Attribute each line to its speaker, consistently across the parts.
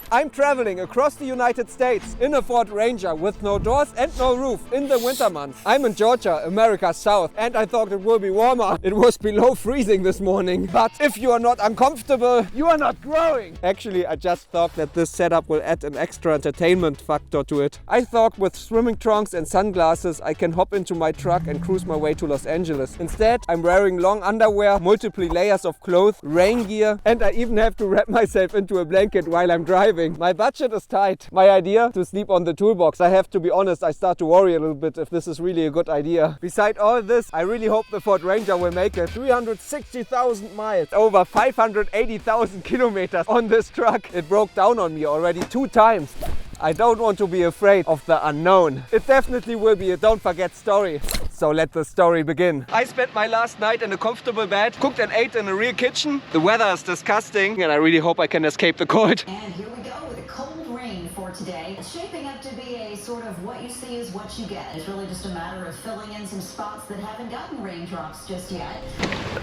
Speaker 1: I'm traveling across the United States in a Ford Ranger with no doors and no roof in the winter months. I'm in Georgia, America's south, and I thought it will be warmer. It was below freezing this morning. But if you are not uncomfortable, you are not growing. Actually, I just thought that this setup will add an extra entertainment factor to it. I thought with swimming trunks and sunglasses, I can hop into my truck and cruise my way to Los Angeles. Instead, I'm wearing long underwear, multiple layers of clothes, rain gear, and I even have to wrap myself into a blanket while I'm driving. My budget is tight. My idea to sleep on the toolbox. I have to be honest, I start to worry a little bit if this is really a good idea. Besides all this, I really hope the Ford Ranger will make it. 360,000 miles, over 580,000 kilometers on this truck. It broke down on me already 2 times. I don't want to be afraid of the unknown. It definitely will be a don't forget story. So let the story begin. I spent my last night in a comfortable bed, cooked and ate in a real kitchen. The weather is disgusting and I really hope I can escape the cold.
Speaker 2: And here we go with a cold rain for today. It's shaping up to be a sort of what you see is what you get. It's really just a matter of filling in some spots that haven't gotten raindrops just yet.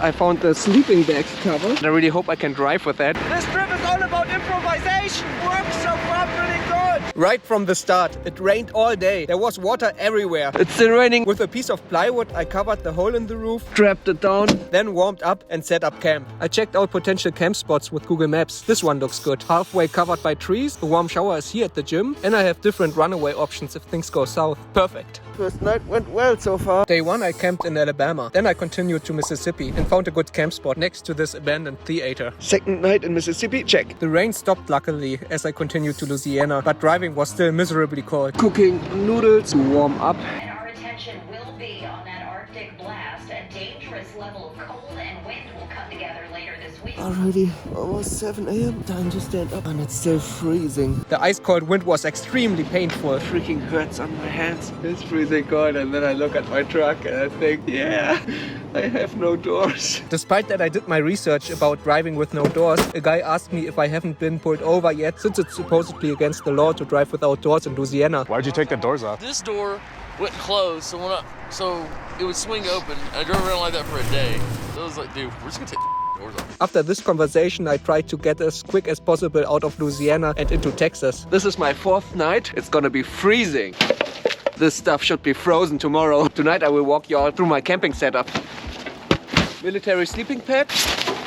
Speaker 1: I found the sleeping bag cover and I really hope I can drive with that. This trip is all about improvisation. Works so far pretty good. Right from the start, it rained all day. There was water everywhere. It's still raining. With a piece of plywood, I covered the hole in the roof, strapped it down, then warmed up and set up camp. I checked out potential camp spots with Google Maps. This one looks good. Halfway covered by trees, a warm shower is here at the gym, and I have different runaway options if things go south. Perfect. First night went well so far. Day 1 I camped in Alabama. Then I continued to Mississippi and found a good camp spot next to this abandoned theater. Second night in Mississippi, check. The rain stopped luckily as I continued to Louisiana, but driving was still miserably cold. Cooking noodles to warm up.
Speaker 2: And our attention will be on that Arctic blast. A dangerous level of cold and wind will come together later this week.
Speaker 1: Already almost 7 a.m. Time to stand up and it's still freezing. The ice cold wind was extremely painful. Freaking hurts on my hands. It's freezing cold and then I look at my truck and I think, yeah, I have no doors. Despite that I did my research about driving with no doors, a guy asked me if I haven't been pulled over yet since it's supposedly against the law to drive without doors in Louisiana.
Speaker 3: Why'd you take the doors off?
Speaker 4: This door wouldn't close, so it would swing open. I drove around like that for a day. So I was like, dude, we're just gonna take the doors off.
Speaker 1: After this conversation, I tried to get as quick as possible out of Louisiana and into Texas. This is my 4th night. It's gonna be freezing. This stuff should be frozen tomorrow. Tonight I will walk you all through my camping setup. Military sleeping pad.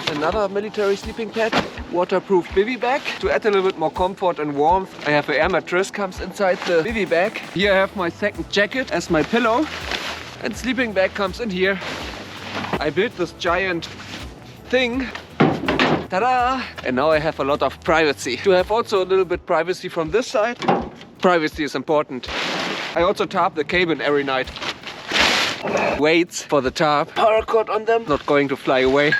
Speaker 1: Another military sleeping pad, waterproof bivy bag to add a little bit more comfort and warmth. I have an air mattress comes inside the bivy bag. Here I have my second jacket as my pillow and sleeping bag comes in here. I built this giant thing. Ta-da! And now I have a lot of privacy. To have also a little bit privacy from this side. Privacy is important. I also tarp the cabin every night. Weights for the tarp. Paracord on them, not going to fly away.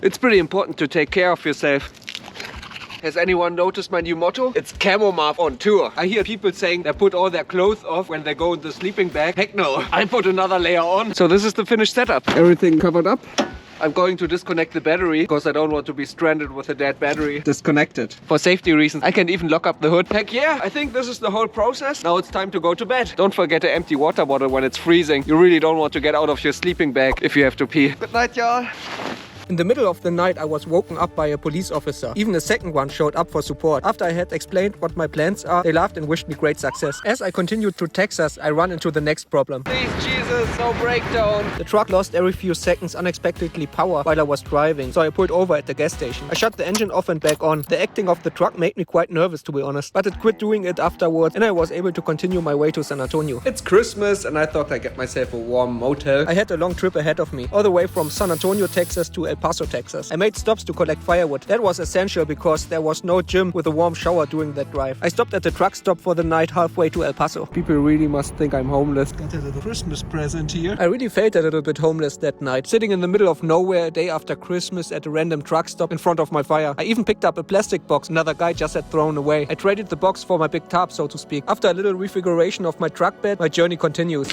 Speaker 1: It's pretty important to take care of yourself. Has anyone noticed my new motto? It's Camo Marv on tour. I hear people saying they put all their clothes off when they go in the sleeping bag. Heck no, I put another layer on. So this is the finished setup. Everything covered up. I'm going to disconnect the battery because I don't want to be stranded with a dead battery. Disconnected. For safety reasons, I can even lock up the hood. Heck yeah, I think this is the whole process. Now it's time to go to bed. Don't forget to empty water bottle when it's freezing. You really don't want to get out of your sleeping bag if you have to pee. Good night, y'all. In the middle of the night, I was woken up by a police officer. Even a second one showed up for support. After I had explained what my plans are, they laughed and wished me great success. As I continued to Texas, I ran into the next problem. Please, Jesus, no breakdown. The truck lost every few seconds unexpectedly power while I was driving, so I pulled over at the gas station. I shut the engine off and back on. The acting of the truck made me quite nervous, to be honest, but it quit doing it afterwards and I was able to continue my way to San Antonio. It's Christmas and I thought I'd get myself a warm motel. I had a long trip ahead of me, all the way from San Antonio, Texas to El Paso, Texas. I made stops to collect firewood. That was essential because there was no gym with a warm shower during that drive. I stopped at the truck stop for the night halfway to El Paso. People really must think I'm homeless. Got a little Christmas present here. I really felt a little bit homeless that night, sitting in the middle of nowhere a day after Christmas at a random truck stop in front of my fire. I even picked up a plastic box another guy just had thrown away. I traded the box for my big tarp, so to speak. After a little refiguration of my truck bed, my journey continues.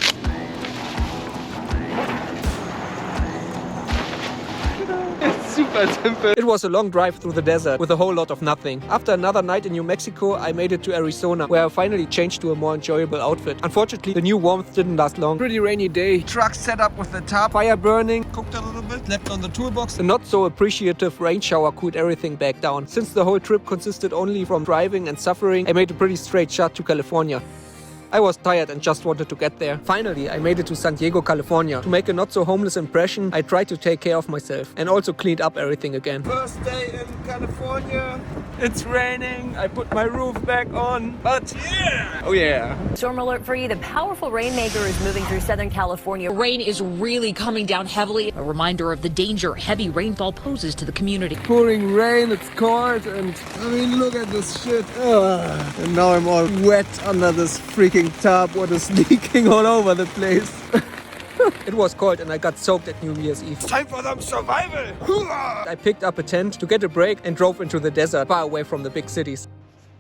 Speaker 1: super simple. It was a long drive through the desert with a whole lot of nothing. After another night in New Mexico, I made it to Arizona, where I finally changed to a more enjoyable outfit. Unfortunately, the new warmth didn't last long. Pretty rainy day. Truck set up with the tarp, fire burning, cooked a little bit, left on the toolbox. The not so appreciative rain shower cooled everything back down. Since the whole trip consisted only from driving and suffering, I made a pretty straight shot to California. I was tired and just wanted to get there. Finally, I made it to San Diego, California. To make a not so homeless impression, I tried to take care of myself and also cleaned up everything again. First day in California. It's raining. I put my roof back on, but yeah! Oh yeah.
Speaker 3: Storm alert for you. The powerful rainmaker is moving through Southern California.
Speaker 5: Rain is really coming down heavily. A reminder of the danger heavy rainfall poses to the community.
Speaker 1: Pouring rain, it's cold, and I mean, look at this shit. Ugh. And now I'm all wet under this freaking tarp. What is leaking all over the place. It was cold and I got soaked at New Year's Eve. Time for some survival! I picked up a tent to get a break and drove into the desert, far away from the big cities.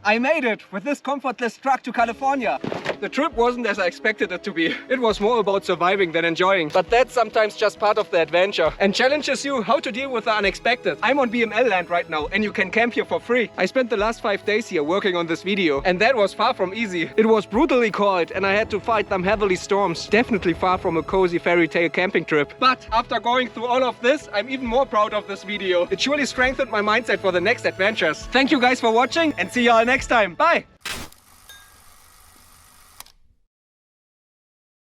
Speaker 1: I made it with this comfortless truck to California. The trip wasn't as I expected it to be. It was more about surviving than enjoying. But that's sometimes just part of the adventure and challenges you how to deal with the unexpected. I'm on BML land right now and you can camp here for free. I spent the last 5 days here working on this video and that was far from easy. It was brutally cold and I had to fight some heavily storms. Definitely far from a cozy fairy tale camping trip. But after going through all of this, I'm even more proud of this video. It surely strengthened my mindset for the next adventures. Thank you guys for watching and see y'all next time. Bye!